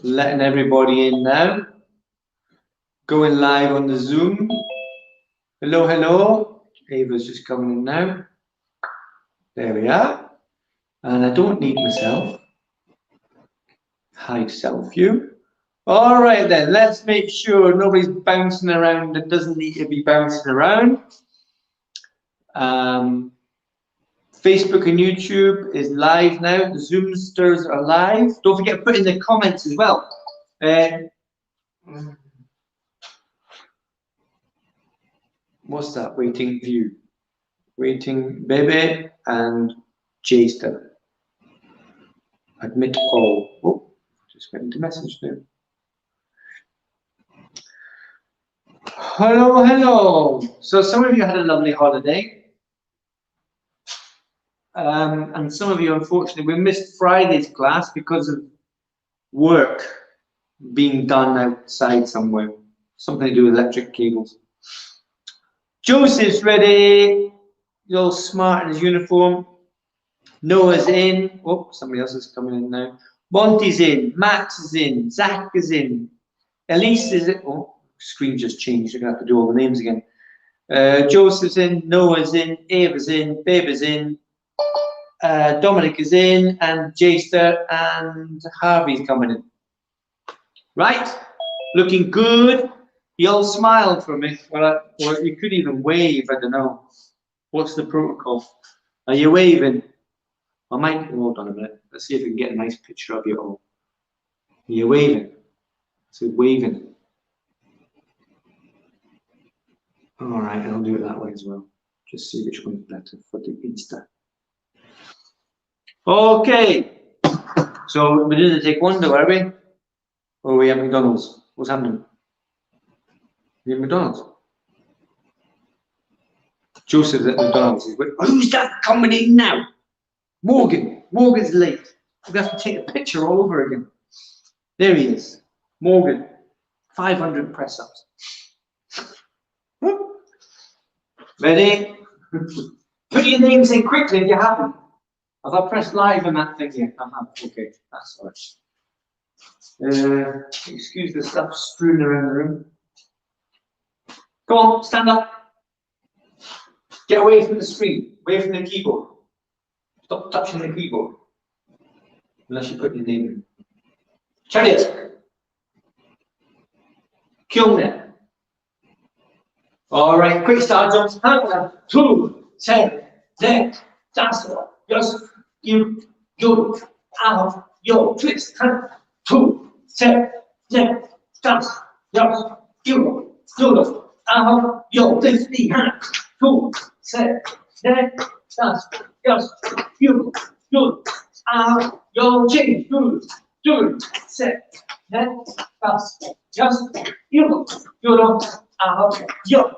Letting everybody in now. Going live on the Zoom. Hello, hello. Ava's just coming in now. There we are. And I don't need myself. Hi, self view. All right then, let's make sure nobody's bouncing around that doesn't need to be bouncing around. Facebook and YouTube is live now. The Zoomsters are live. Don't forget to put in the comments as well. What's that? Waiting view. Waiting baby and Jster. Admit all. Oh, just went into message now. Hello, hello. So some of you had a lovely holiday. And some of you, unfortunately, we missed Friday's class because of work being done outside somewhere. Something to do with electric cables. Joseph's ready. He's all smart in his uniform. Noah's in. Oh, somebody else is coming in now. Monty's in. Max is in. Zach is in. Elise is in. Oh, screen just changed. I'm going to have to do all the names again. Joseph's in. Noah's in. Ava's in. Babe is in. Dominic is in, and Jester and Harvey's coming in. Right, looking good. You all smiled for me. Well, you could even wave. I don't know. What's the protocol? Are you waving? I might. Hold on a minute. Let's see if we can get a nice picture of you all. Are you waving? So waving. All right, I'll do it that way as well. Just see which one's better for the Insta. Okay, so we're doing the taekwondo, are we? Or are we at McDonald's? What's happening? Are you at McDonald's? Joseph's at McDonald's. He's waiting. Who's that coming in now? Morgan. Morgan's late. We're going to have to take a picture all over again. There he is. Morgan. 500 press-ups. Ready? Put your names in quickly if you haven't. Have I pressed live on that thing yet? I have. Okay, that's all right. Excuse the stuff strewn around the room. Go on, stand up. Get away from the screen, away from the keyboard. Stop touching the keyboard. Unless you put your name in. Chariot. Kyungnet. All right, quick start jumps. 1, 2, 10, next, that's all. Yes, you, out, yo, twist, 2, 10, next, that's, yes, you, out, yo, twist, the hand, 2, 10, next, that's, yes, you, out, yo, change, 2, 10, next, that's, yes, you, out, yo.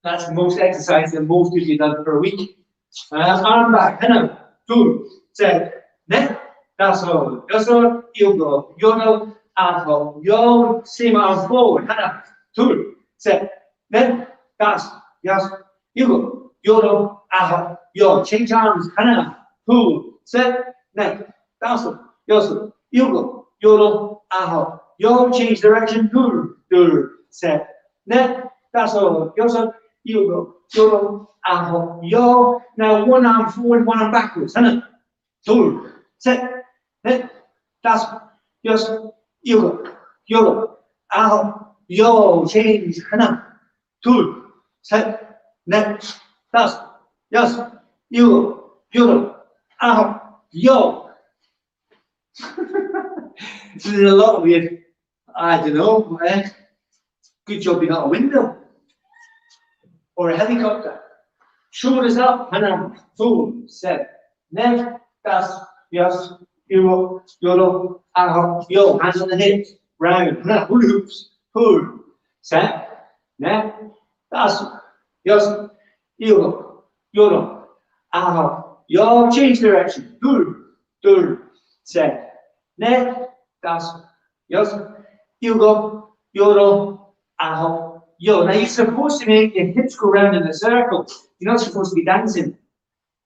That's the most exercise that most of you done per week. Arm back, 2, 10, next, that's all. That's all. You go. Yodel, alto, yo, same arm forward. 2, 10, next, that's, yes, you go. Yodel, alto, yo, change arms. 2, 10, next, that's all. Yes, you go. Yodel, alto, yo, change direction. 2, 10, next, that's all. Yes, you go. Yodel, alto, yo. Now one arm forward, one arm backwards. 2, 10, next, that's, yes, you go. Yodel, alto, yo, change. 2, 10, next, that's, yes, you go. Yodel, alto, yo. There's a lot of you. I don't know. Good job you're not a window or a helicopter. Shoulders up, 2, 7, next, that's, yes, you, yodel, yo, hands on the hips, round, hula hoops, 2, 7, next, that's, yes, you, yodel, yo, change direction, 2, 7, next, that's, yes, you go, yodel, yo. Now you're supposed to make your hips go round in a circle. You're not supposed to be dancing.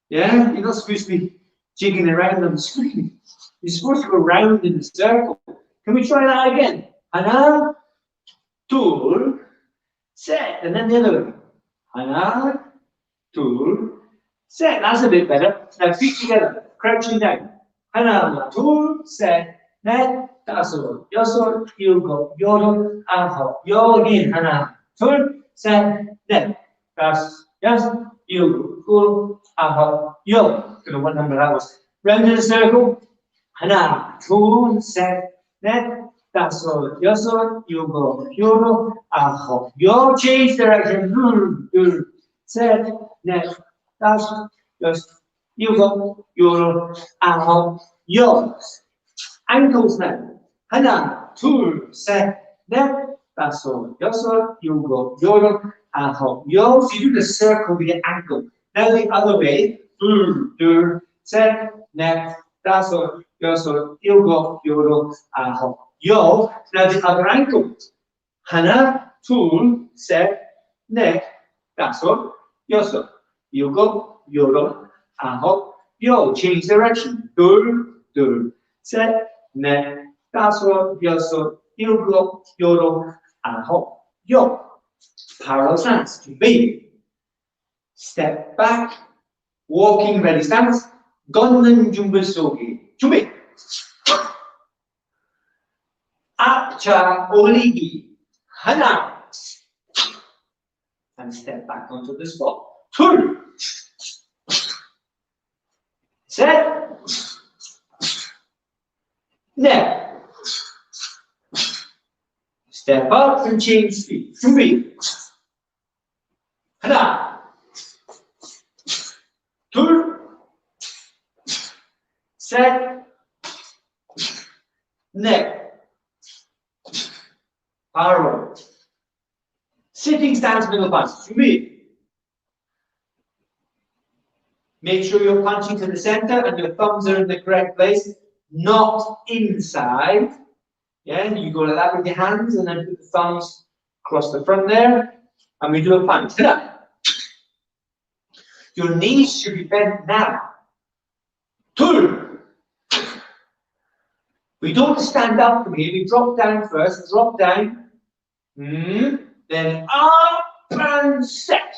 Yeah? You're not supposed to be jigging around on the screen. You're supposed to go round in a circle. Can we try that again? 하나, 둘, 셋. And then the other way. 하나, 둘, 셋. That's a bit better. Now feet together, crouching down. 하나, 둘, 셋, 넷, 다섯, 여섯, 일곱, 여덟, 아홉, 열. Again. 하나, 둘, 셋, 넷, 다섯, 여섯, 일곱, 아홉, 열. Don't know what number that was. Round in a circle. 하나, 둘, 셋, 넷, 다섯, 여섯, 일곱, 여덟, 아홉, 열. Change direction. 둘, 셋, 넷, 다섯, 여섯, 일곱, 여덟, 아홉, 열. Ankles now. 하나, 둘, 셋, 넷, 다섯, 여섯, 일곱, 여덟, 아홉, 열. So you do the circle with your ankle. Now the other way. 둘, 셋, 넷, 다섯, 여섯, 일곱, 여덟, 아홉, 열. Now the other ankle. 하나, 둘, 셋, 넷, 다섯, 여섯, 일곱, 여덟, 아홉, 열. Change direction. 둘, 셋, 넷, 다섯, 여섯, 일곱, 여덟, 아홉, 열. Parallel stance. 준비. Step back. Walking ready stance. 걷는 준비 쏘기. 준비. 앞차 올리기. 하나. And step back onto the spot. 둘. 셋. 넷. Step up and change speed. 준비. 하나. 둘. 셋. 넷. Parallel. Sitting stance middle punch. 준비. Make sure you're punching to the center and your thumbs are in the correct place, not inside. Yeah, and you go like that with your hands and then put the thumbs across the front there, and we do a punch. Your knees should be bent now. 둘. We don't stand up from here, we drop down first, drop down. Then up and set.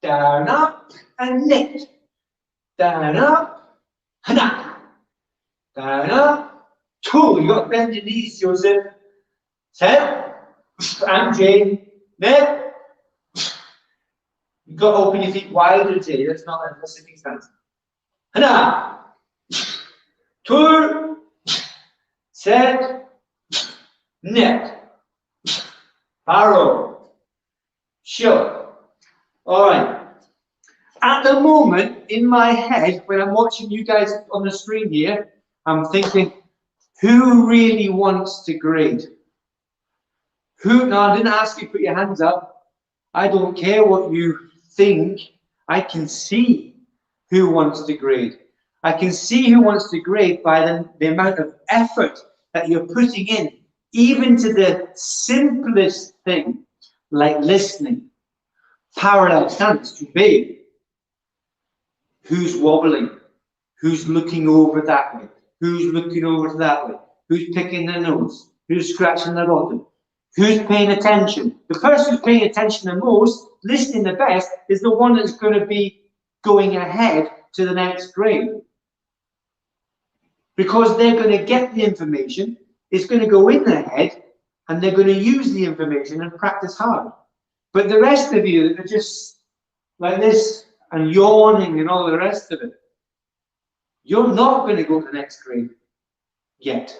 Down, up, and lift. Down, up, 하나. Down, up. Two, you got to bend your knees, Joseph. Set. And Jane. 넷. You've got to open your feet wider, Jay. That's not a sitting stance. 하나. 둘. 셋. 넷. Parallel. Sure. Alright. At the moment, in my head, when I'm watching you guys on the screen here, I'm thinking, who really wants to grade? Who? Now, I didn't ask you to put your hands up. I don't care what you think. I can see who wants to grade. I can see who wants to grade by the amount of effort that you're putting in, even to the simplest thing, like listening. Parallel stance to be. Who's wobbling? Who's looking over that way? Who's looking over that way? Who's picking their nose? Who's scratching their bottom? Who's paying attention? The person who's paying attention the most, listening the best, is the one that's going to be going ahead to the next grade. Because they're going to get the information, it's going to go in their head, and they're going to use the information and practice hard. But the rest of you that are just like this and yawning and all the rest of it, you're not going to go to the next grade yet.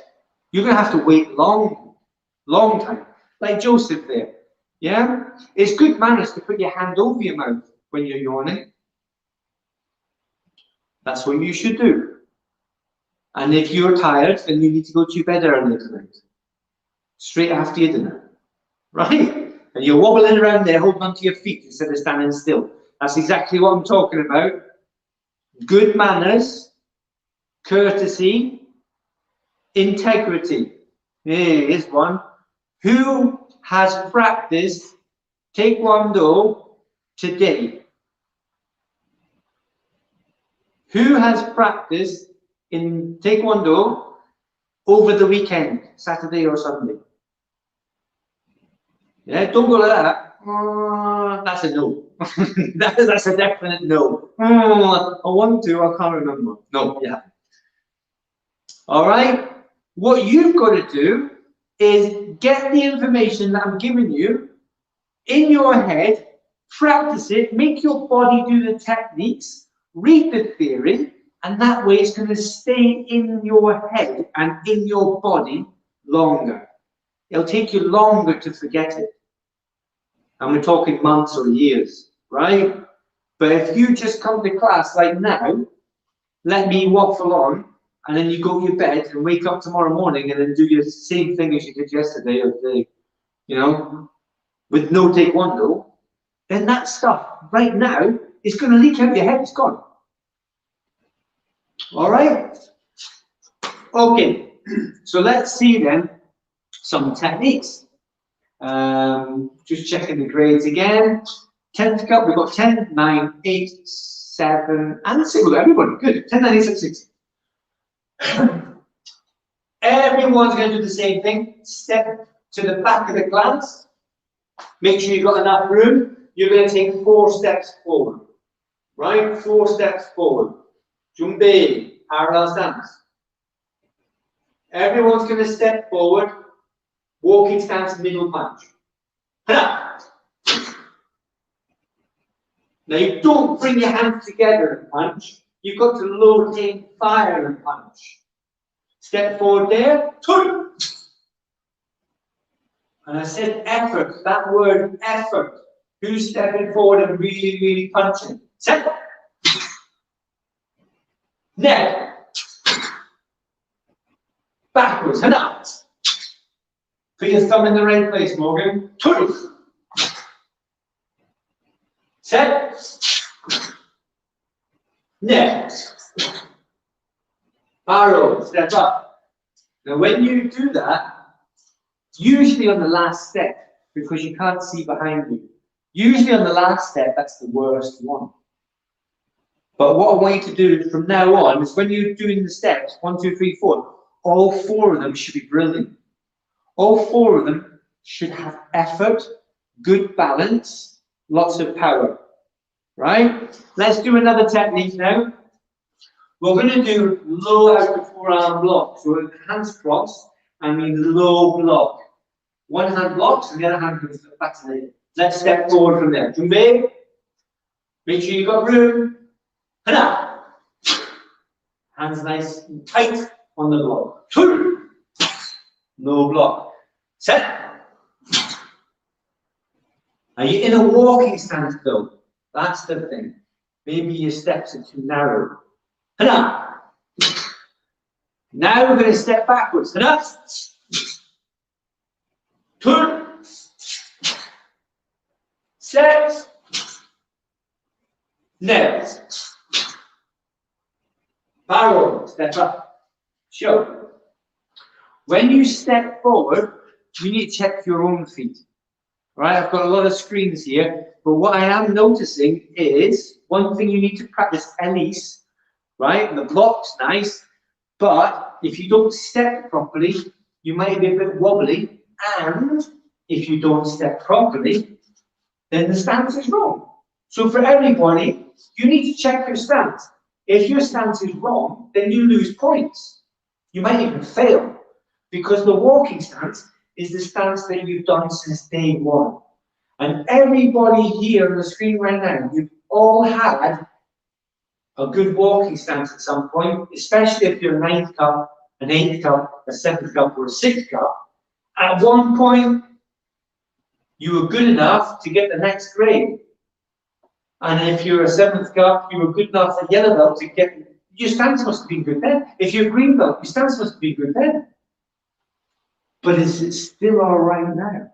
You're going to have to wait long time. Like Joseph there. Yeah? It's good manners to put your hand over your mouth when you're yawning. That's what you should do. And if you're tired, then you need to go to your bed early tonight. Straight after your dinner. Right? And you're wobbling around there holding onto your feet instead of standing still. That's exactly what I'm talking about. Good manners, courtesy, integrity. Here's one. Who has practiced Taekwondo today? Who has practiced in Taekwondo over the weekend, Saturday or Sunday? Yeah, don't go like that. That's a no. that's a definite no. I want to, I can't remember. No, yeah. All right. What you've got to do is get the information that I'm giving you in your head, practice it, make your body do the techniques, read the theory, and that way it's going to stay in your head and in your body longer. It'll take you longer to forget it. And we're talking months or years, right? But if you just come to class like now, let me waffle on, and then you go to your bed and wake up tomorrow morning and then do your same thing as you did yesterday or today, you know, with no take one though, then that stuff right now is going to leak out your head. It's gone. All right? Okay, so let's see then some techniques. Just checking the grades again. 10th cup, we've got 10, 9, 8, 7, and 6. We've got everybody. Good. 10, 9, 8, 7, 6. Everyone's going to do the same thing. Step to the back of the class. Make sure you've got enough room. You're going to take 4 steps forward. Right? 4 steps forward. Jumbe, parallel stance. Everyone's going to step forward. Walking stance, middle punch. Now you don't bring your hands together and punch. You've got to load in fire and punch. Step forward there. And I said effort. That word effort. Who's stepping forward and really, really punching? Set. Neck. Backwards. And out. Put your thumb in the right place, Morgan. Set. Next. Arrow. Step up. Now when you do that, usually on the last step, because you can't see behind you, usually on the last step, that's the worst one. But what I want you to do from now on is when you're doing the steps, 1, 2, 3, 4, all 4 of them should be brilliant. All 4 of them should have effort, good balance, lots of power. Right? Let's do another technique now. We're going to do low out the forearm block. So hands crossed, and we low block. One hand blocks and the other hand goes back to the. Let's step forward from there. Jumbe. Make sure you've got room. Hana. Hands nice and tight on the block. No block. Set. Are you in a walking stance though? That's the thing. Maybe your steps are too narrow. Hana. Now we're going to step backwards. Hana. Turn. Set. Next. Barrel. Step up. Sure. When you step forward, you need to check your own feet. Right, I've got a lot of screens here, but what I am noticing is one thing you need to practice at least, right? The block's nice, but if you don't step properly, you might be a bit wobbly, and if you don't step properly, then the stance is wrong. So for everybody, you need to check your stance. If your stance is wrong, then you lose points. You might even fail, because the walking stance is the stance that you've done since day one. And everybody here on the screen right now, you've all had a good walking stance at some point, especially if you're a 9th cup, an 8th cup, a 7th cup, or a 6th cup. At one point, you were good enough to get the next grade. And if you're a 7th cup, you were good enough at yellow belt to get, your stance must have been good then. If you're a green belt, your stance must have been good then. But is it still all right now?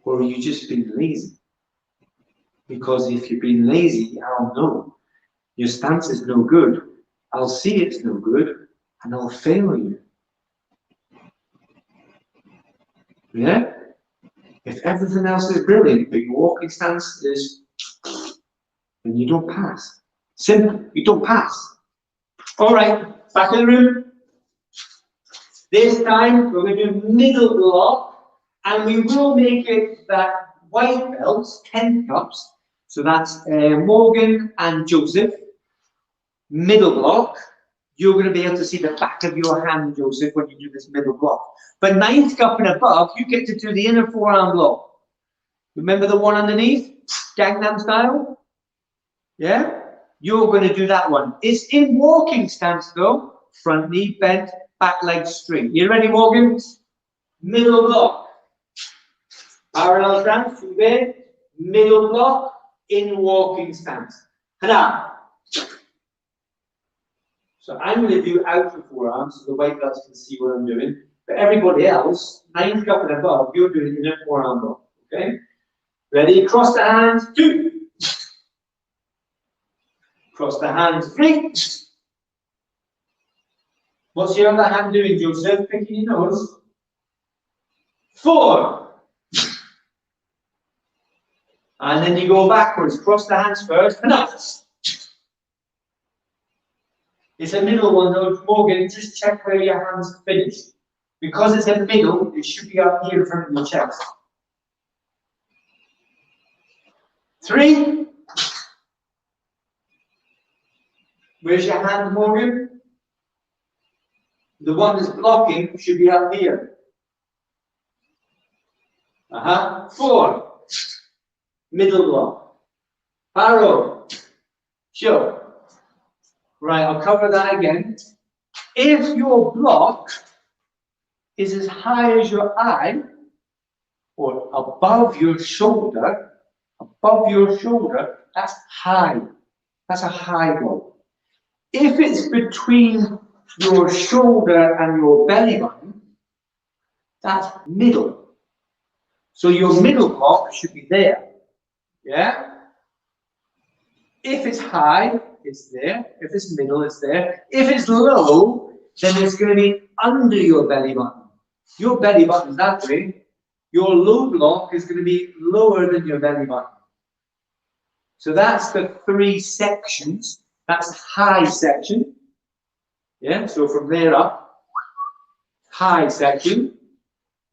Or have you just been lazy? Because if you've been lazy, I'll know. Your stance is no good. I'll see it's no good, and I'll fail you. Yeah? If everything else is brilliant, but your walking stance is, then you don't pass. Simple. You don't pass. All right, back in the room. This time we're going to do middle block, and we will make it that white belts, 10 cups. So that's Morgan and Joseph. Middle block. You're going to be able to see the back of your hand, Joseph, when you do this middle block. But ninth cup and above, you get to do the inner forearm block. Remember the one underneath? Gangnam style? Yeah? You're going to do that one. It's in walking stance though. Front knee bent, back leg straight. You ready, Morgan? Middle block. Parallel stance, two there. Middle block, in walking stance. Hana. So I'm going to do outer forearms so the white belts can see what I'm doing. But everybody else, ninth cup and above, you're doing inner forearm block. Okay? Ready? Cross the hands, 2. Cross the hands, 3. What's your other hand doing, Joseph? Picking your nose. 4. And then you go backwards. Cross the hands first. Enough. It's a middle one though, Morgan. Just check where your hands finish. Because it's a middle, it should be up here in front of your chest. 3. Where's your hand, Morgan? The one that's blocking should be up here. 4. Middle block. Arrow. Sure. Right, I'll cover that again. If your block is as high as your eye, or above your shoulder, that's high. That's a high block. If it's between your shoulder and your belly button, that's middle. So your middle block should be there. Yeah? If it's high, it's there. If it's middle, it's there. If it's low, then it's going to be under your belly button. Your belly button's that way. Your low block is going to be lower than your belly button. So that's the 3 sections. That's high section. Yeah, so from there up, high section,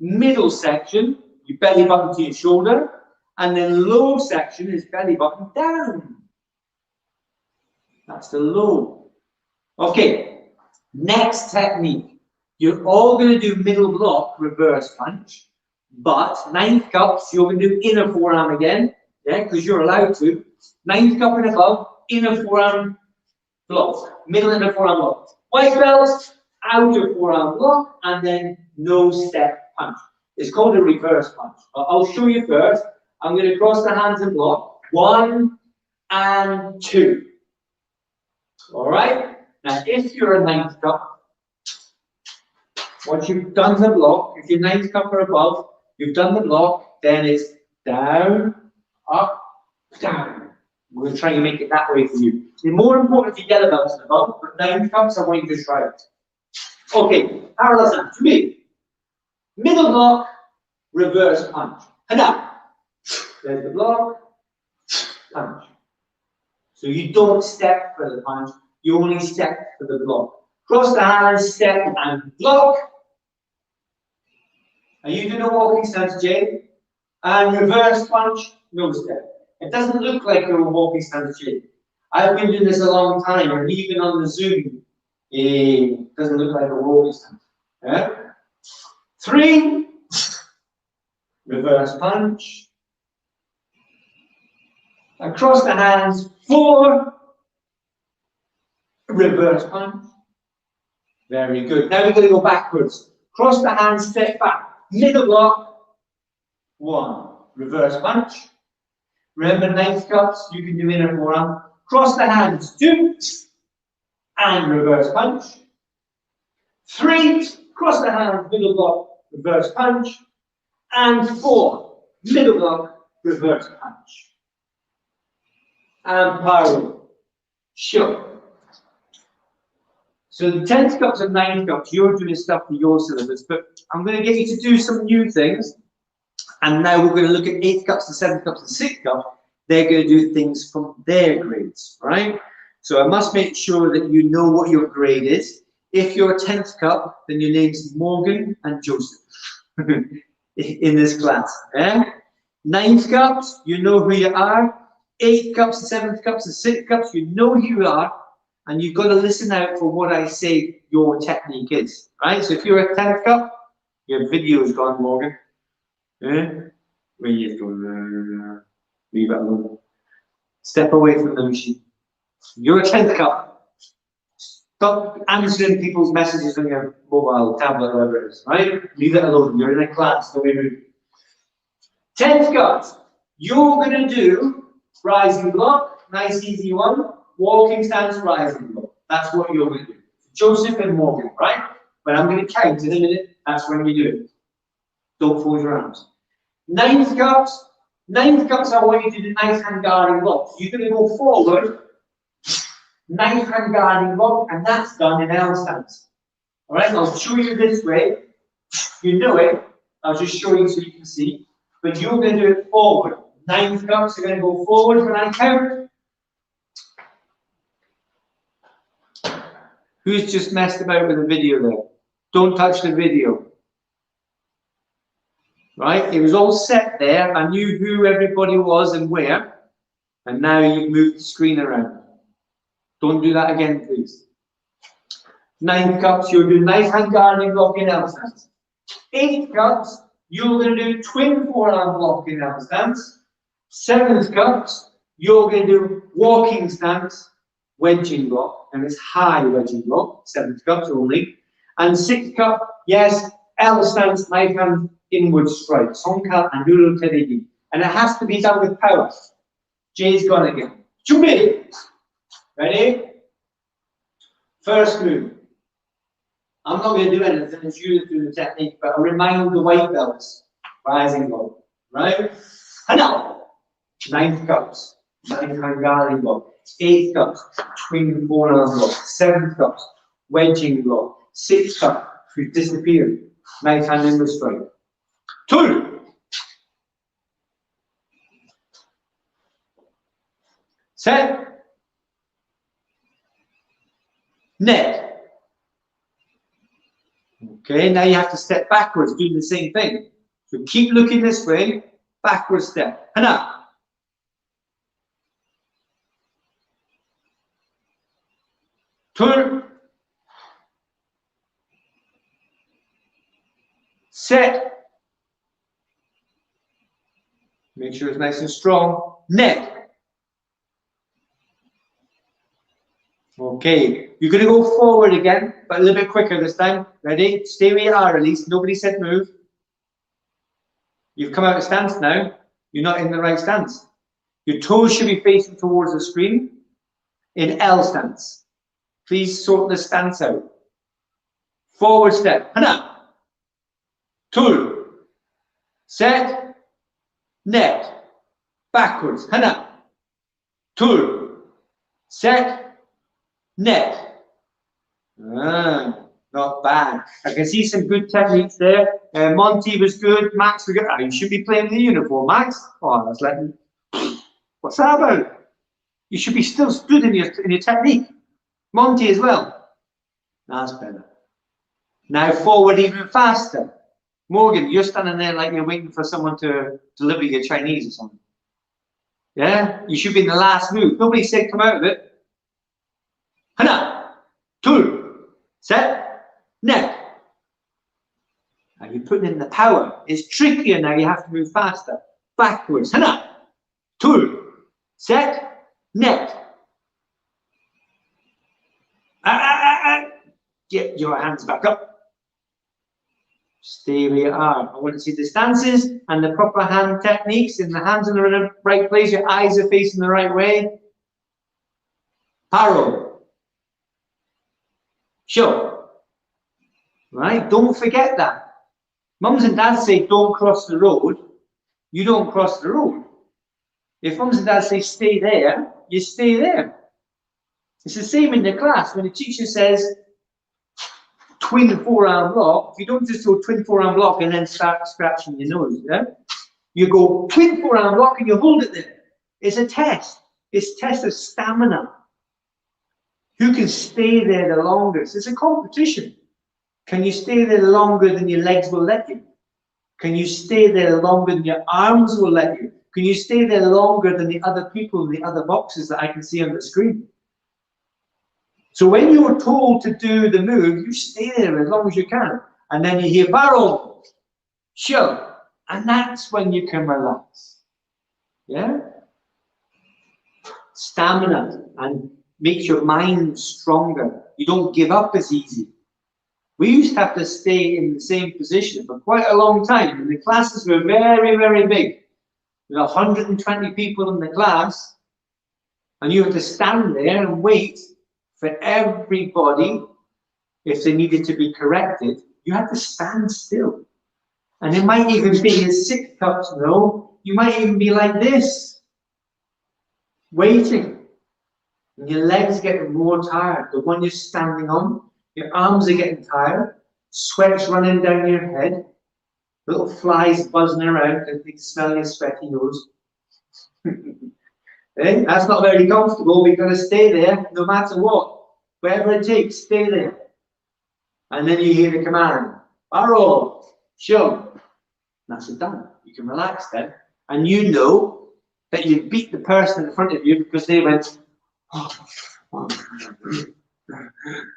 middle section, your belly button to your shoulder, and then low section is belly button down. That's the low. Okay, next technique. You're all going to do middle block, reverse punch, but ninth cups, you're going to do inner forearm again, yeah, because you're allowed to. Ninth cup and above, inner forearm block, middle inner forearm block. White belts, outer forearm block, and then no step punch. It's called a reverse punch. I'll show you first. I'm going to cross the hands and block. 1 and 2. All right? Now, if you're a ninth cup, once you've done the block, if you're ninth cup or above, you've done the block, then it's down, up, down. We're going to try and make it that way for you. It's more important if you get a belt and above, but ninth cups, I want you to try it. Okay, parallel stance. For me, middle block, reverse punch. And now, there's the block, punch. So you don't step for the punch, you only step for the block. Cross the hands, step and block. Are you doing a walking stance, Jay? And reverse punch, no step. It doesn't look like you're a walking stance, Jay. I've been doing this a long time, and even on the Zoom, it doesn't look like a walking stance. Yeah? 3, reverse punch. Across the hands, 4, reverse punch. Very good. Now we're going to go backwards. Cross the hands, step back. Middle block, 1, reverse punch. Remember, ninth cups, you can do inner forearm. Cross the hands, 2, and reverse punch. 3, cross the hands, middle block, reverse punch. And 4, middle block, reverse punch. And parallel. Sure. So the 10th cups and 9th cups, you're doing stuff for your syllabus, but I'm going to get you to do some new things. And now we're going to look at 8th cups, the 7th cups, and 6th cups. They're going to do things from their grades, right? So I must make sure that you know what your grade is. If you're a 10th cup, then your name's Morgan and Joseph in this class. Eh? 9th cups, you know who you are. 8th cups, 7th cups, and 6th cups, you know who you are. And you've got to listen out for what I say your technique is. Right? So if you're a 10th cup, your video is gone, Morgan. Eh? Where you going? Leave it alone. Step away from the machine. You're a 10th cup. Stop answering people's messages on your mobile, tablet, whatever it is, right? Leave it alone. You're in a class, don't be rude. 10th cup, you're going to do rising block, nice easy one, walking stance, rising block. That's what you're going to do. Joseph and Morgan, right? But I'm going to count in a minute, that's when you do it. Don't fold your arms. 9th cups, I want you to do nice hand guarding blocks. You're going to go forward, nice hand guarding block, and that's done in L stance. Alright, I'll show you this way. You know it. I'll just show you so you can see. But you're going to do it forward. 9th cups are going to go forward when I count. Who's just messed about with the video there? Don't touch the video. Right? It was all set there. I knew who everybody was and where. And now you've moved the screen around. Don't do that again, please. 9th cups, you're doing nice hand guarding block in L stance. 8th cups, you're going to do twin forearm block in L stance. 7th cups, you're going to do walking stance, wedging block, and it's high wedging block, 7th cups only. And 6th cup, yes, L stance, right hand inward strike, Sonka and Nuro Terigi. And it has to be done with power. Jay's gone again. Chubby! Ready? First move. I'm not going to do anything, it's you that do the technique, but I'll remind the white belts. Rising block. Right? And now, 9th cups. 9th hand guarding block. 8th cups. Twin forearm block. 7th cups. Wedging block. 6th cup. We've disappeared. Right hand in the strike. 2. Set. Net. Okay, now you have to step backwards, doing the same thing. So keep looking this way, backward step. And up. Turn. Set. Make sure it's nice and strong. Net. Okay, you're going to go forward again, but a little bit quicker this time. Ready? Stay where you are, at least. Nobody said move. You've come out of stance now. You're not in the right stance. Your toes should be facing towards the screen in L stance. Please sort the stance out. Forward step. Hana. 2. Set. Net. Backwards. Hana. 2. Set. Net. Not bad. I can see some good techniques there. Monty was good. Max was good. Oh, you should be playing the uniform, Max. Oh, that's like, what's that about? You should be still stood in your technique. Monty as well. That's better. Now forward even faster. Morgan, you're standing there like you're waiting for someone to deliver your Chinese or something. Yeah? You should be in the last move. Nobody said come out of it. Hana, 2, set, net. Now you're putting in the power. It's trickier now, you have to move faster. Backwards. Hana, 2, set, net. Get your hands back up. Stay where you are. I want to see the stances and the proper hand techniques. And the hands in the right place, your eyes are facing the right way. Paro. Sure. Right? Don't forget that. Mums and dads say don't cross the road. You don't cross the road. If mums and dads say stay there, you stay there. It's the same in the class. When the teacher says twin forearm block, you don't just go twin forearm block and then start scratching your nose. Yeah? You go twin forearm block and you hold it there. It's a test. It's a test of stamina. Who can stay there the longest? It's a competition. Can you stay there longer than your legs will let you? Can you stay there longer than your arms will let you? Can you stay there longer than the other people in the other boxes that I can see on the screen? So when you're told to do the move, you stay there as long as you can. And then you hear barrel, shove, and that's when you can relax. Yeah? Stamina and makes your mind stronger. You don't give up as easy. We used to have to stay in the same position for quite a long time. And the classes were very, very big. There were 120 people in the class, and you had to stand there and wait for everybody. If they needed to be corrected, you had to stand still. And it might even be a 6 cups, no, you might even be like this, waiting. And your legs getting more tired. The one you're standing on, your arms are getting tired, sweat's running down your head, little flies buzzing around because they smell your sweaty nose. Hey, that's not very comfortable. We've got to stay there no matter what. Whatever it takes, stay there. And then you hear the command, barrel, shove. That's it done. You can relax then. And you know that you beat the person in front of you because they went,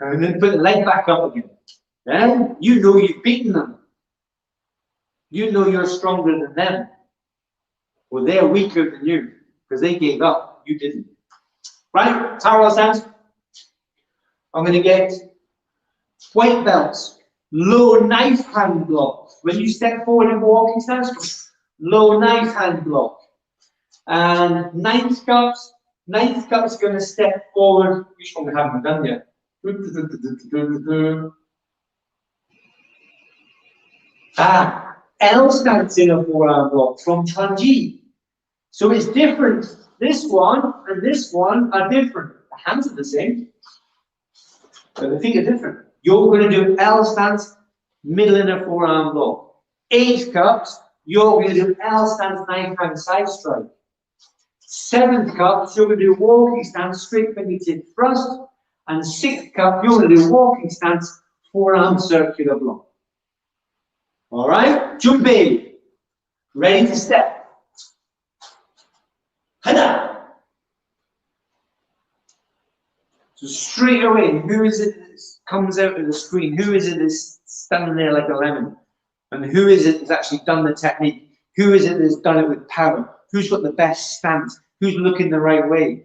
and then put the leg back up again. Then you know you've beaten them. You know you're stronger than them. Well, they're weaker than you because they gave up. You didn't. Right? Parallel stance. I'm going to get white belts. Low knife hand block. When you step forward in walking stance, low knife hand block. And ninth cups is going to step forward. Which one we haven't done yet? L stance in a forearm block from Chanji. So it's different. This one and this one are different. The hands are the same, but the feet are different. You're going to do L stance, middle in a forearm block. 8 cups, you're going to do L stance, knife hand side strike. 7th cup, you're going to do walking stance, straight fingertip thrust. And 6th cup, you're going to do walking stance, forearm circular block. All right, jump in. Ready to step. Hada. So straight away, who is it that comes out of the screen? Who is it that's standing there like a lemon? And who is it that's actually done the technique? Who is it that's done it with power? Who's got the best stance? Who's looking the right way?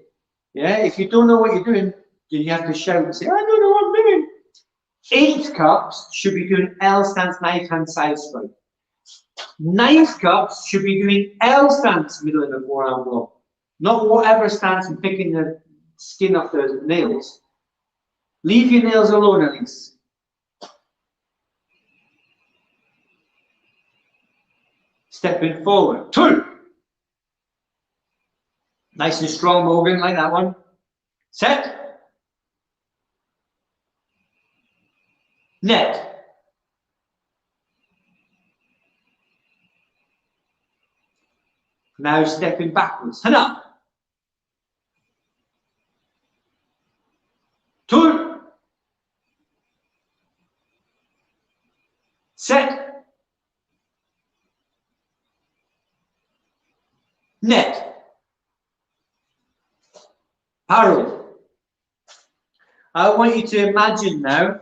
Yeah, if you don't know what you're doing, then you have to shout and say, I don't know what I'm doing. 8 cups should be doing L stance, knife hand side strike. 9th cups should be doing L stance, middle of the forearm block. Not whatever stance and picking the skin off the nails. Leave your nails alone at least. Stepping forward. 2. Nice and strong, Morgan, like that one. Set. Net. Now stepping backwards. And up. 2. Set. Net. Parallel. I want you to imagine now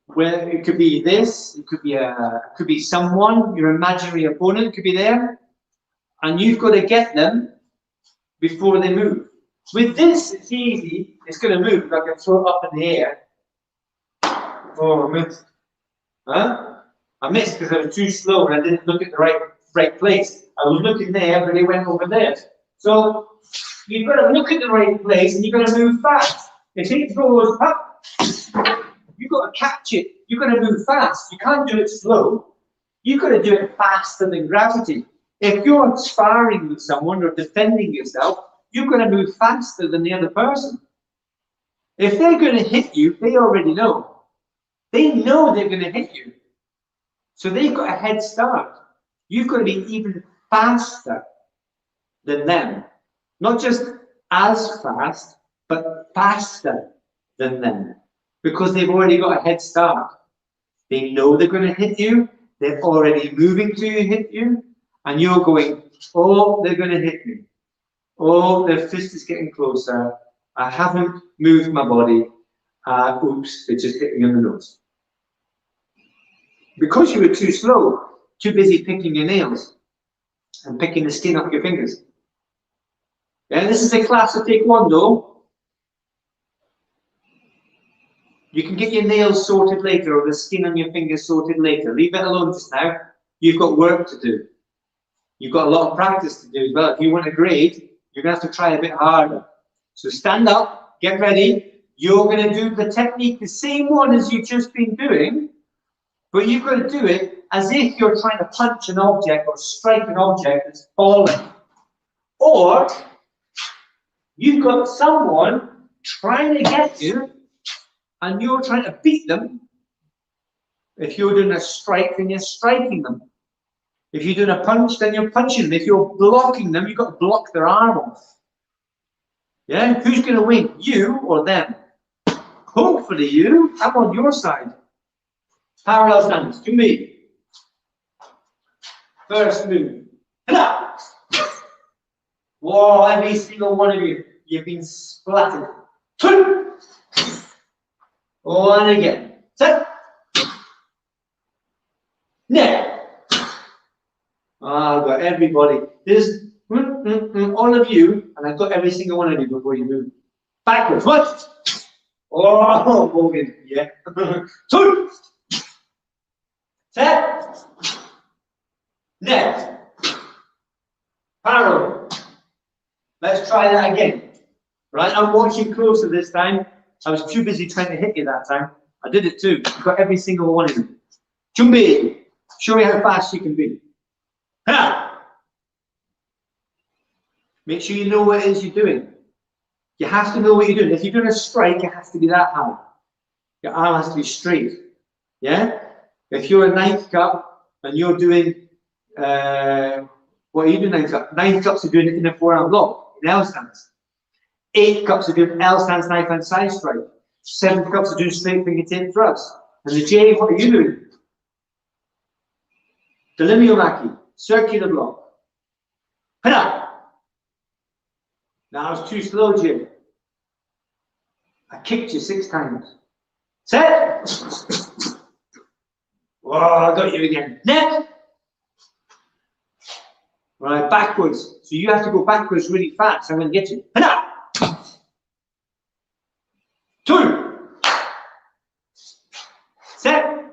where it could be this, it could be someone, your imaginary opponent could be there, and you've got to get them before they move. With this, it's easy. It's going to move. I can throw it up in the air. Oh, I missed. Huh? I missed because I was too slow and I didn't look at the right place. I was looking there, but it went over there. So you've got to look at the right place and you've got to move fast. If it goes up, you've got to catch it. You've got to move fast. You can't do it slow. You've got to do it faster than gravity. If you're sparring with someone or defending yourself, you've got to move faster than the other person. If they're going to hit you, they already know. They know they're going to hit you. So they've got a head start. You've got to be even faster than them. Not just as fast, but faster than them, because they've already got a head start. They know they're going to hit you, they're already moving to hit you, and you're going, oh, they're going to hit me. Oh, their fist is getting closer. I haven't moved my body. Oops, they just hit me on the nose. Because you were too slow, too busy picking your nails and picking the skin off your fingers. Yeah, this is a class of Taekwondo. You can get your nails sorted later or the skin on your fingers sorted later. Leave it alone just now. You've got work to do. You've got a lot of practice to do as well. If you want a grade, you're going to have to try a bit harder. So stand up, get ready. You're going to do the technique, the same one as you've just been doing, but you've got to do it as if you're trying to punch an object or strike an object that's falling. Or you've got someone trying to get you and you're trying to beat them. If you're doing a strike, then you're striking them. If you're doing a punch, then you're punching them. If you're blocking them, you've got to block their arm off. Yeah? Who's going to win? You or them? Hopefully you. I'm on your side. Parallel stance to me. First move. Whoa, every single one of you. You've been splattered. Two. One again. Set. Next. I've got everybody. There's all of you, and I've got every single one of you before you move. Backwards. What? Oh, Morgan. Yeah. Two. Set. Next. Parallel. Let's try that again. Right, I'm watching closer this time. I was too busy trying to hit you that time. I did it too. I've got every single one of you. Jumbi. Show me how fast you can be. Ha! Make sure you know what it is you're doing. You have to know what you're doing. If you're doing a strike, it has to be that high. Your arm has to be straight. Yeah? If you're a ninth cup and you're doing, what are you doing ninth cup? Ninth cups are doing it in a forearm lock, in L stance. 8 cups are doing L stance, knife hand side strike. 7 cups are doing straight fingertip thrust. And the J, what are you doing? Delimiomaki, circular block. Hana! Now I was too slow, Jim. I kicked you 6 times. Set! Whoa, I got you again. Net! Right, backwards. So you have to go backwards really fast. I'm going to get you. Hana! 2. Set.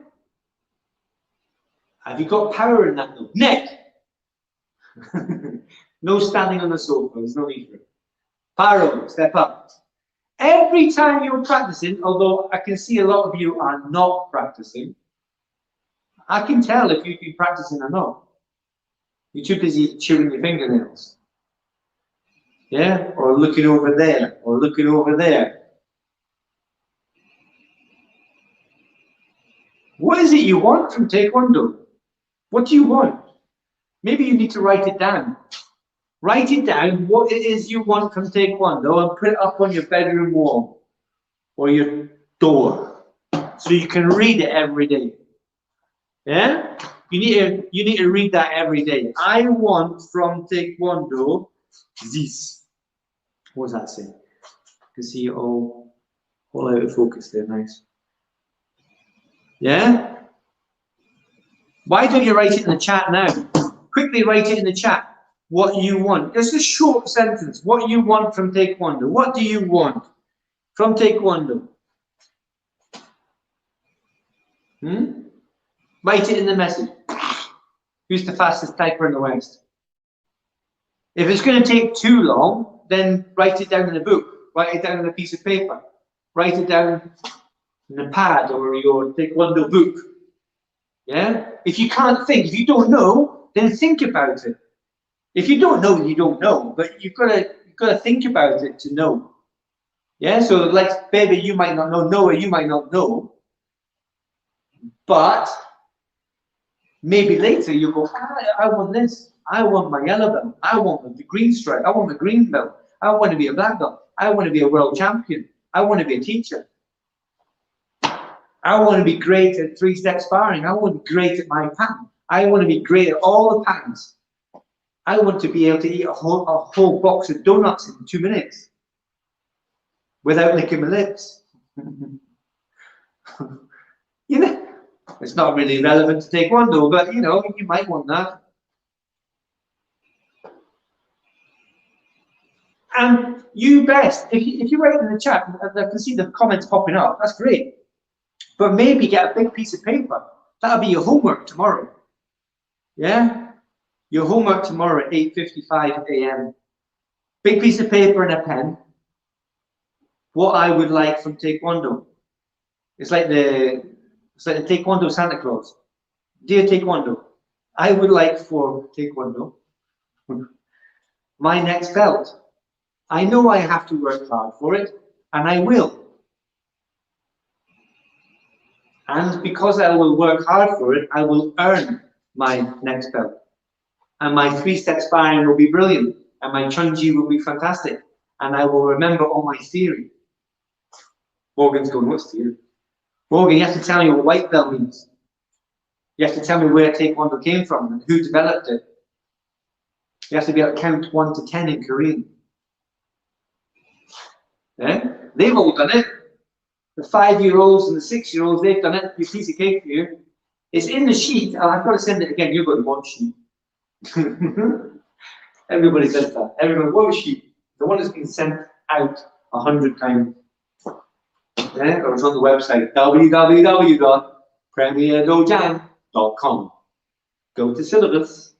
Have you got power in that though? Neck. No standing on the sofa. There's no need for it. Parallel. Step up. Every time you're practicing, although I can see a lot of you are not practicing, I can tell if you've been practicing or not. You're too busy chewing your fingernails. Yeah? Or looking over there. Or looking over there. What is it you want from Taekwondo? What do you want? Maybe you need to write it down. Write it down what it is you want from Taekwondo and put it up on your bedroom wall or your door so you can read it every day. Yeah? You need to read that every day. I want from Taekwondo this. What does that say? You can see it all out of focus there. Nice. Yeah? Why don't you write it in the chat now? Quickly write it in the chat. What you want. Just a short sentence. What you want from Taekwondo. What do you want from Taekwondo? Write it in the message. Who's the fastest typer in the West? If it's going to take too long, then write it down in a book. Write it down on a piece of paper. Write it down in a pad or your Taekwondo book. Yeah? If you can't think, if you don't know, then think about it. If you don't know, you don't know. But you've got to think about it to know. Yeah? So like baby, you might not know. Noah, you might not know. But maybe later you go, I want this. I want my yellow belt. I want the green stripe. I want the green belt. I want to be a black belt. I want to be a world champion. I want to be a teacher. I want to be great at three-step sparring. I want to be great at my pattern. I want to be great at all the patterns. I want to be able to eat a whole box of donuts in 2 minutes without licking my lips. You know, it's not really relevant to Taekwondo, but you know, you might want that. And you best, if you write in the chat, I can see the comments popping up, that's great. But maybe get a big piece of paper. That'll be your homework tomorrow. Yeah? Your homework tomorrow at 8:55 a.m. Big piece of paper and a pen. What I would like from Taekwondo. It's like the Taekwondo Santa Claus. Dear Taekwondo, I would like for Taekwondo my next belt. I know I have to work hard for it, and I will. And because I will work hard for it, I will earn my next belt. And my three-step sparring will be brilliant, and my chunji will be fantastic, and I will remember all my theory. Morgan's going, what's theory? Morgan, you have to tell me what white belt means. You have to tell me where Taekwondo came from and who developed it. You have to be able to count 1 to 10 in Korean. Yeah? They've all done it. The 5-year-olds and the 6-year-olds, they've done it. Your piece of cake for you. It's in the sheet. Oh, I've got to send it again. You've got the one sheet. Everybody does that. Everyone, what sheet? The one that's been sent out 100 times. Yeah? Or it's on the website www.premierdojang.com. Go to syllabus.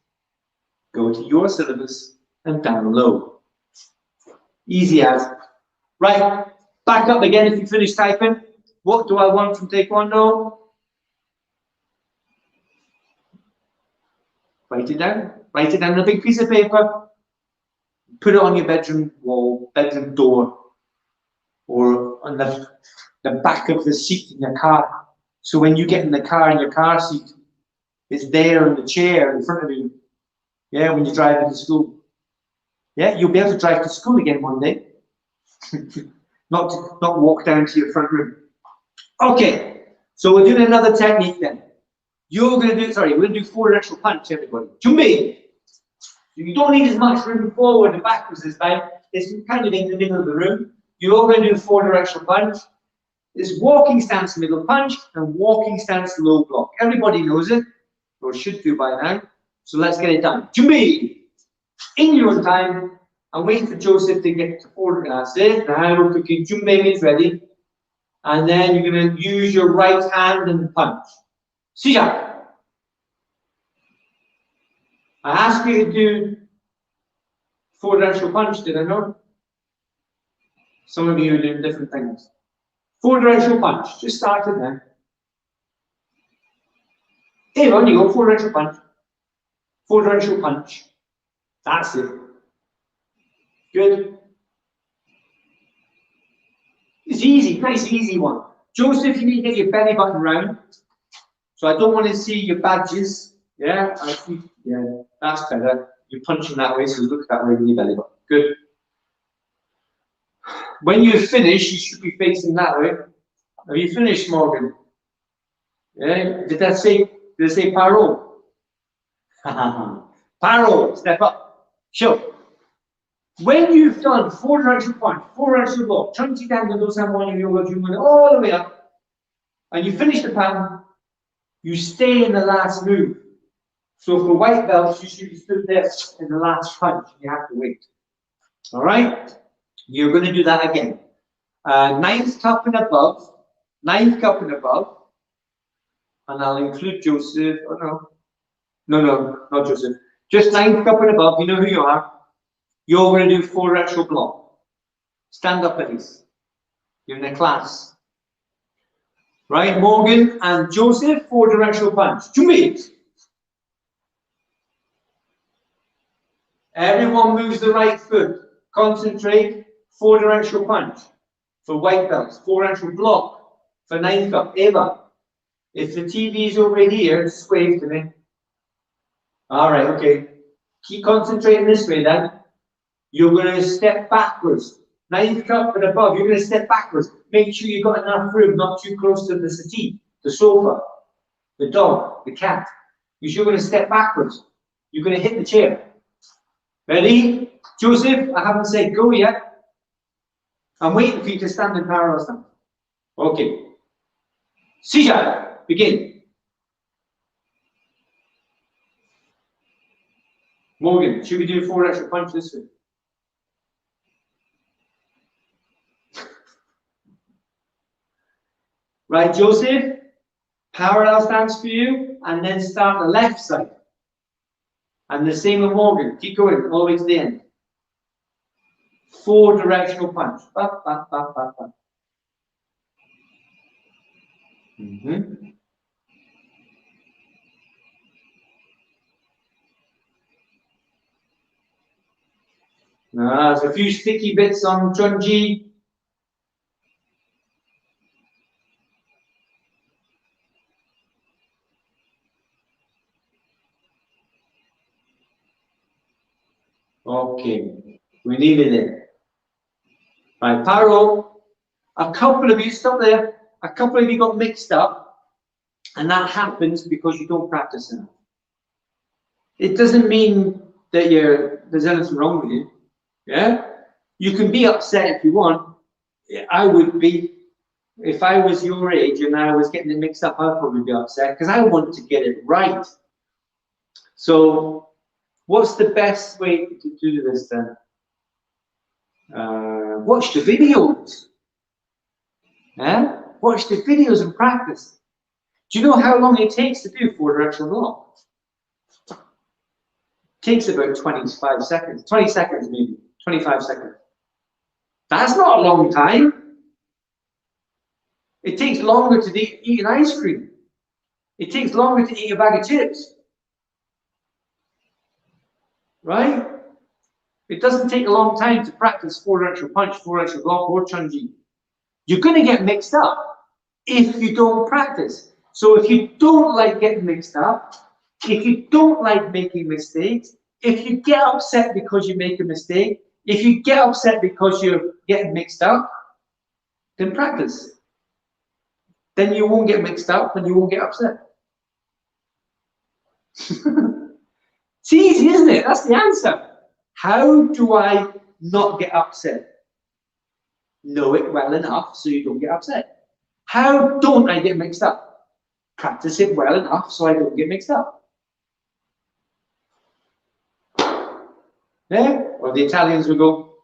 Go to your syllabus and download. Easy as. Right, back up again if you finish typing. What do I want from Taekwondo? Write it down. Write it down on a big piece of paper. Put it on your bedroom wall, bedroom door, or on the back of the seat in your car. So when you get in the car, in your car seat, it's there in the chair in front of you. Yeah, when you're driving to school. Yeah, you'll be able to drive to school again one day. not walk down to your front room. Okay, so we're doing another technique then. You're going to do, we're going to do 4 directional punch, everybody. Jumbi! You don't need as much room forward and backwards this time. It's kind of in the middle of the room. You're all going to do 4 directional punch. It's walking stance middle punch and walking stance low block. Everybody knows it, or should do by now. So let's get it done. Jumbi! In your time. I'm waiting for Joseph to get to 4. That's it. Now we're cooking. Jumbe is ready. And then you're going to use your right hand and punch. Sija. I asked you to do 4 directional punch, did I not? Some of you are doing different things. 4 directional punch. Just start it now. Here on you go. 4 directional punch. 4 directional punch. That's it. Good. It's easy, nice easy one. Joseph, you need to get your belly button round. So I don't want to see your badges. Yeah, I see. Yeah, that's better. You're punching that way, so look that way with your belly button. Good. When you finish, you should be facing that way. Have you finished, Morgan? Yeah. Did it say paro? Paro, step up. Show. When you've done 4 directional punch, 4 directional block, chunky down the one in yoga jumbo all the way up, and you finish the pattern, you stay in the last move. So for white belts, you should be stood there in the last punch. You have to wait. All right? You're going to do that again. 9th cup and above. 9th cup and above. And I'll include Joseph. Oh, no. No, not Joseph. Just 9th cup and above. You know who you are. You're going to do 4 directional block. Stand up, please. You're in a class. Right, Morgan and Joseph, 4 directional punch. Jumbi. Everyone moves the right foot. Concentrate. 4 directional punch. For white belts. 4 directional block. For 9th cup. Eva. If the TV's over here, just wave to me. Alright, okay. Keep concentrating this way then. You're going to step backwards. 9th cup and above, you're going to step backwards. Make sure you've got enough room, not too close to the settee, the sofa, the dog, the cat. Because you're going to step backwards. You're going to hit the chair. Ready? Joseph, I haven't said go yet. I'm waiting for you to stand in parallel stand. Okay. Sija, begin. Morgan, should we do 4 extra punches this way? Right, Joseph, parallel stance for you, and then start the left side. And the same with Morgan. Keep going all the way to the end. 4 directional punch. Ba, ba, ba, ba, ba. Now, there's a few sticky bits on Chunji. Okay, we needed it. Right, Paro, a couple of you, stop there, a couple of you got mixed up, and that happens because you don't practice enough. It doesn't mean that there's anything wrong with you, yeah? You can be upset if you want. I would be, if I was your age and I was getting it mixed up, I'd probably be upset, because I want to get it right. So, what's the best way to do this then? Watch the videos. Yeah? Watch the videos and practice. Do you know how long it takes to do 4 directional block? It takes about 25 seconds. 20 seconds maybe. 25 seconds. That's not a long time. It takes longer to eat an ice cream. It takes longer to eat a bag of chips. Right? It doesn't take a long time to practice 4 directional punch, 4 directional block, or Chunji. You're going to get mixed up if you don't practice. So if you don't like getting mixed up, if you don't like making mistakes, if you get upset because you make a mistake, if you get upset because you're getting mixed up, then practice. Then you won't get mixed up and you won't get upset. It's easy, isn't it? That's the answer. How do I not get upset? Know it well enough so you don't get upset. How don't I get mixed up? Practice it well enough so I don't get mixed up. Yeah? Or the Italians will go,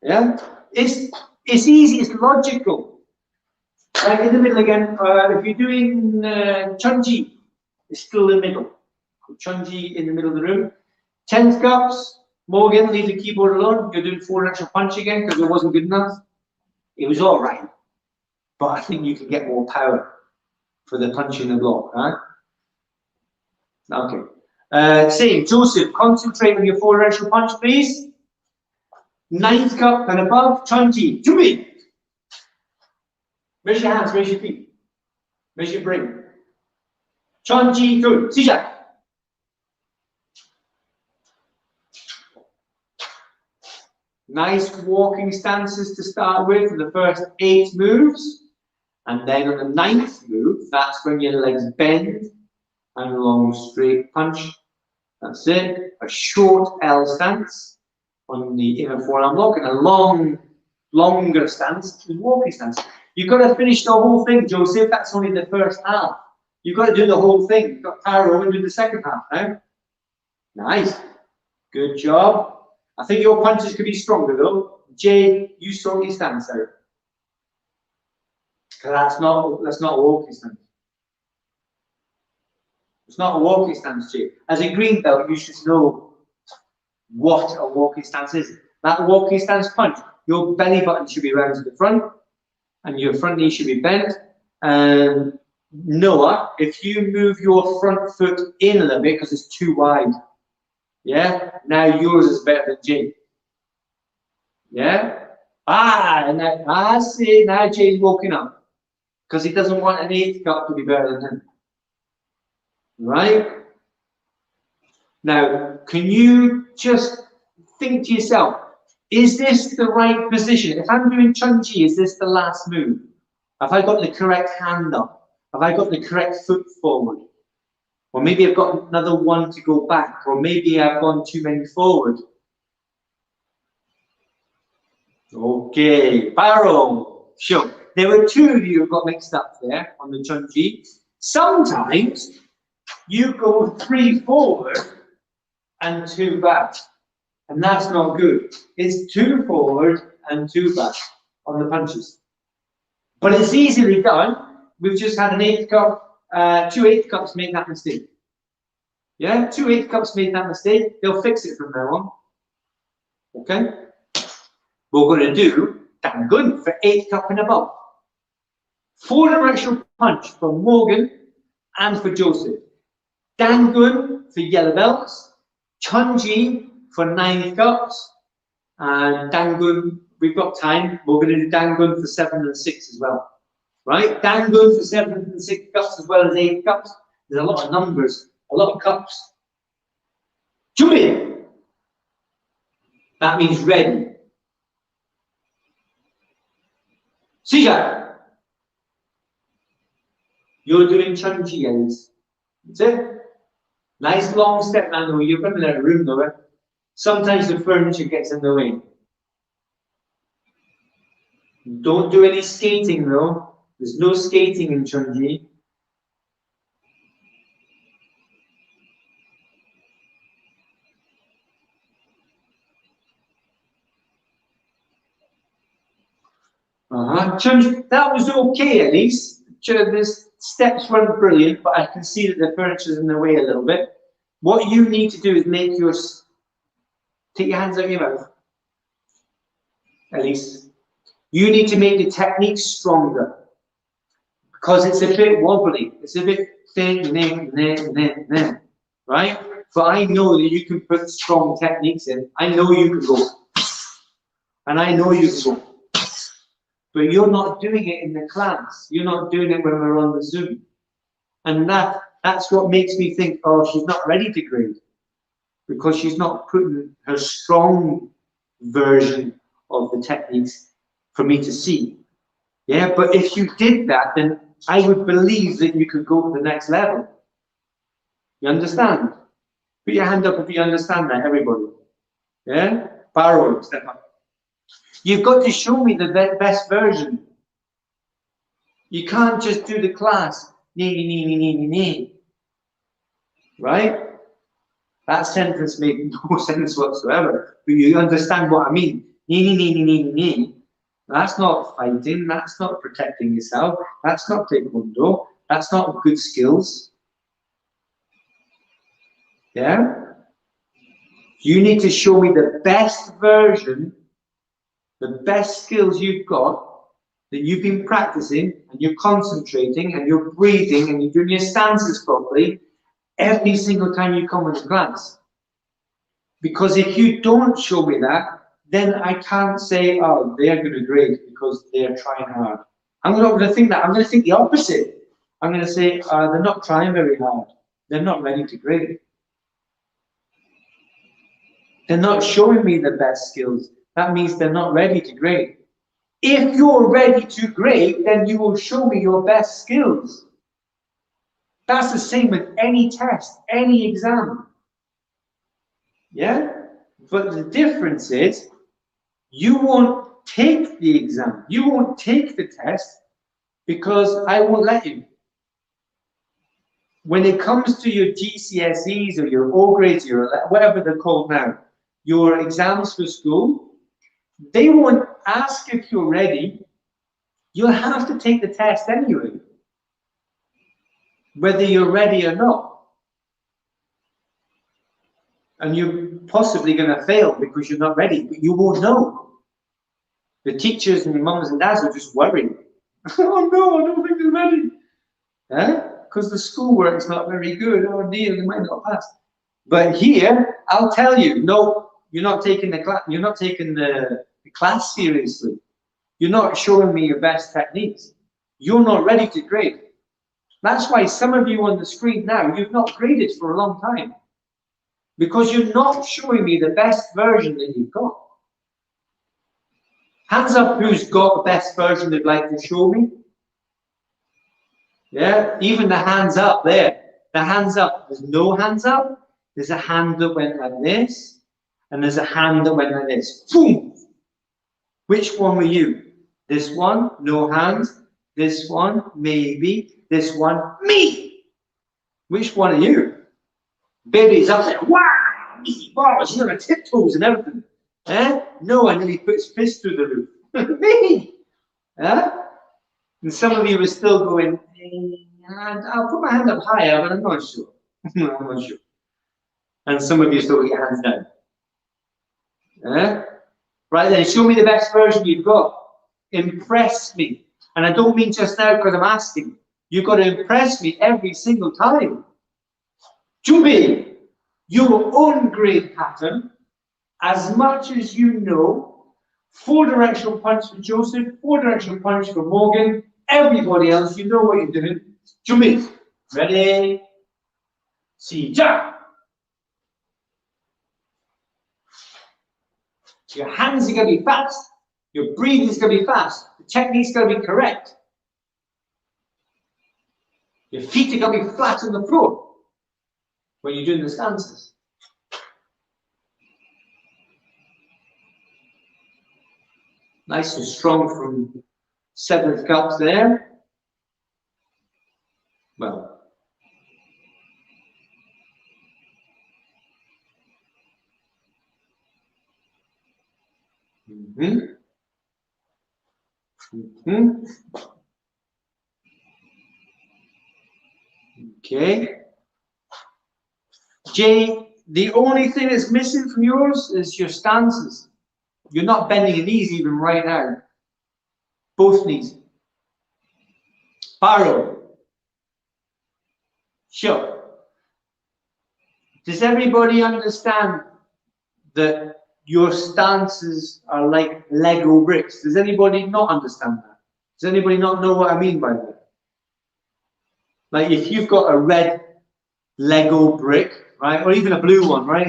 yeah? It's easy, it's logical. Like in the middle again, if you're doing Chunji, it's still in the middle. Chunji in the middle of the room. 10th cups, Morgan, leave the keyboard alone. You're doing 4 directional punch again because it wasn't good enough. It was all right, but I think you can get more power for the punch in the block, right? Okay. Same, Joseph, concentrate on your 4 directional punch, please. 9th cup and above, Chunji, Jumi. Raise your hands, raise your feet. Raise your brain. Chunji, good. Sija. Nice walking stances to start with for the first 8 moves. And then on the 9th move, that's when your legs bend and a long straight punch. That's it. A short L stance on the inner forearm lock and a longer stance, the walking stance. You've got to finish the whole thing, Joseph. That's only the first half. You've got to do the whole thing. You've got power over and do the second half now. Nice. Good job. I think your punches could be stronger though. Jay, you sort your stance out. That's not a walking stance. It's not a walking stance, Jay. As a green belt, you should know what a walking stance is. That walking stance punch, your belly button should be round to the front, and your front knee should be bent. And Noah, if you move your front foot in a little bit because it's too wide, yeah, now yours is better than Jay. Yeah, and I see now Jay's walking up because he doesn't want an 8th cup to be better than him. Right? Now, can you just think to yourself, Is this the right position? If I'm doing Chunji, is this the last move? Have I got the correct hand up? Have I got the correct foot forward? Or maybe I've got another one to go back, or maybe I've gone too many forward. Okay, Barrow. Sure. There were two of you who got mixed up there on the Chunji. Sometimes you go 3 forward and 2 back. And that's not good. It's 2 forward and 2 back on the punches. But it's easily done. We've just had an 8th cup, 2 8th cups make that mistake. Yeah, 2 8th cups made that mistake. They'll fix it from now on. Okay? We're going to do Dangun for 8th cup and above. 4-directional punch for Morgan and for Joseph. Dangun for yellow belts. Chunji for 9th cups. And Dangun, we've got time. We're going to do Dangun for 7 and 6 as well. Right? Dangun for 7 and 6 cups as well as 8 cups. There's a lot of numbers, a lot of cups. Jubi. That means ready. Sija. You're doing Chunji, Elise. That's it. Nice long step, man. You're coming out of the room, though. Sometimes the furniture gets in the way. Don't do any skating, though. There's no skating in Chunji. Chunji, that was okay, at least. The steps weren't brilliant, but I can see that the furniture's in the way a little bit. What you need to do is make your... Take your hands out of your mouth. At least. You need to make the technique stronger. Because it's a bit wobbly. It's a bit thin, right? But I know that you can put strong techniques in. I know you can go. And I know you can go. But you're not doing it in the class. You're not doing it when we're on the Zoom. And that's what makes me think, oh, she's not ready to grade. Because she's not putting her strong version of the techniques for me to see. Yeah, but if you did that, then I would believe that you could go to the next level. You understand? Put your hand up if you understand that, everybody. Yeah? Barrow, step up. You've got to show me the best version. You can't just do the class. Right? That sentence made no sense whatsoever. But you understand what I mean. That's not fighting. That's not protecting yourself. That's not taekwondo. That's not good skills. Yeah? You need to show me the best version, the best skills you've got, that you've been practicing, and you're concentrating, and you're breathing, and you're doing your stances properly every single time you come into class. Because if you don't show me that, then I can't say, oh, they're going to grade because they're trying hard. I'm not going to think that. I'm going to think the opposite. I'm going to say, they're not trying very hard. They're not ready to grade. They're not showing me the best skills. That means they're not ready to grade. If you're ready to grade, then you will show me your best skills. That's the same with any test, any exam. Yeah? But the difference is, you won't take the exam. You won't take the test because I won't let you. When it comes to your GCSEs or your O grades, your whatever they're called now, your exams for school, they won't ask if you're ready. You'll have to take the test anyway, whether you're ready or not. And you're possibly going to fail because you're not ready, but you won't know. The teachers and your mums and dads are just worried. Oh no, I don't think they're ready. Because the schoolwork is not very good. Oh dear, they might not pass. But here, I'll tell you, no, you're not taking the class. You're not taking the class seriously. You're not showing me your best techniques. You're not ready to grade. That's why some of you on the screen now, you've not graded for a long time. Because you're not showing me the best version that you've got. Hands up who's got the best version they'd like to show me. Yeah, even the hands up there. The hands up, there's no hands up. There's a hand that went like this, and there's a hand that went like this. Boom! Which one were you? This one, no hands. This one, maybe. This one, me! Which one are you? Baby's up there. Wow! Wow, she's on her tiptoes and everything. Eh? No one nearly put his fist through the roof. Me! Eh? And some of you are still going, I'll put my hand up higher, but I'm not sure. I'm not sure. And some of you still got your hands down. Eh? Right then, show me the best version you've got. Impress me. And I don't mean just now because I'm asking. You've got to impress me every single time. Jubi, your own grade pattern, as much as you know, 4-directional punch for Joseph, 4-directional punch for Morgan, everybody else, you know what you're doing. Jubi, ready? See, jump. Your hands are going to be fast. Your breathing is going to be fast. The technique's going to be correct. Your feet are going to be flat on the floor when you're doing the stances. Nice and strong from 7th cups there. Well. Okay. Jay, the only thing that's missing from yours is your stances. You're not bending your knees even right now. Both knees. Paro. Sure. Does everybody understand that your stances are like Lego bricks? Does anybody not understand that? Does anybody not know what I mean by that? Like if you've got a red Lego brick, right, or even a blue one, right?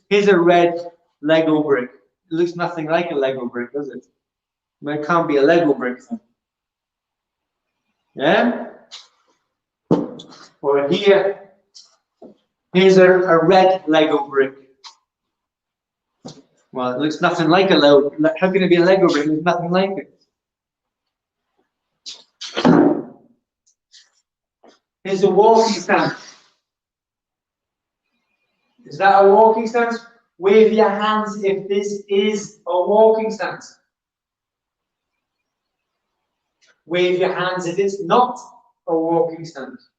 Here's a red Lego brick. It looks nothing like a Lego brick, does it? Well, it can't be a Lego brick then. Yeah? Or here's a red Lego brick. Well, it looks nothing like a Lego. How can it be a Lego brick? There's nothing like it. Here's a walking stance. Is that a walking stance? Wave your hands if this is a walking stance. Wave your hands if it's not a walking stance.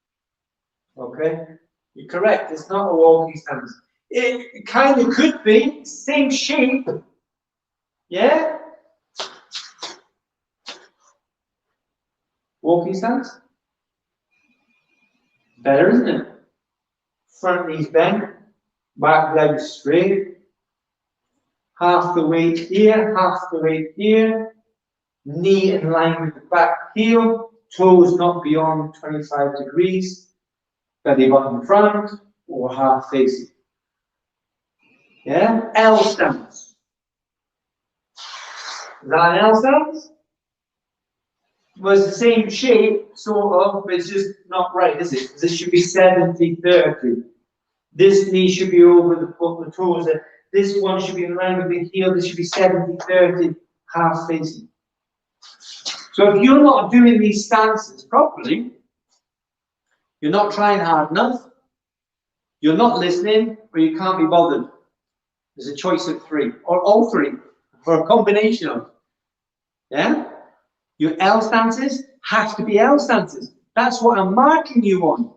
Okay? You're correct, it's not a walking stance. It kind of could be, same shape. Yeah? Walking stance? Better, isn't it? Front knees bent, back legs straight. Half the weight here, half the weight here. Knee in line with the back heel. Toes not beyond 25 degrees. Belly button front or half facing. Yeah? L stance. Is that an L stance? Well, it's the same shape, sort of, but it's just not right, is it? This should be 70-30. This knee should be over the foot, the toes. This one should be in line with the heel. This should be 70-30, half facing. So if you're not doing these stances properly, you're not trying hard enough, you're not listening, or you can't be bothered. There's a choice of 3, or all 3, or a combination of. Yeah? Your L stances have to be L stances. That's what I'm marking you on.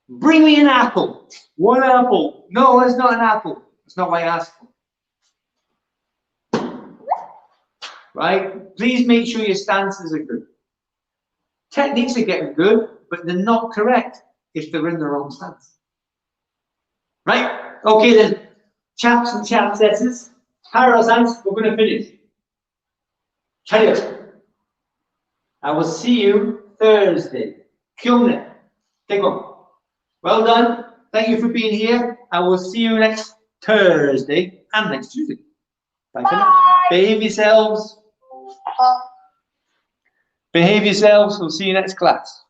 Bring me an apple. 1 apple. No, it's not an apple. It's not what I asked for. Right? Please make sure your stances are good. Techniques are getting good, but they're not correct if they're in the wrong stance. Right? Okay then. Chaps and chapsesses. Parallel stance, we're going to finish. Chariot. I will see you Thursday. Kyone. Take one. Well done. Thank you for being here. I will see you next Thursday and next Tuesday. Bye for now. Behave yourselves. Behave yourselves. We'll see you next class.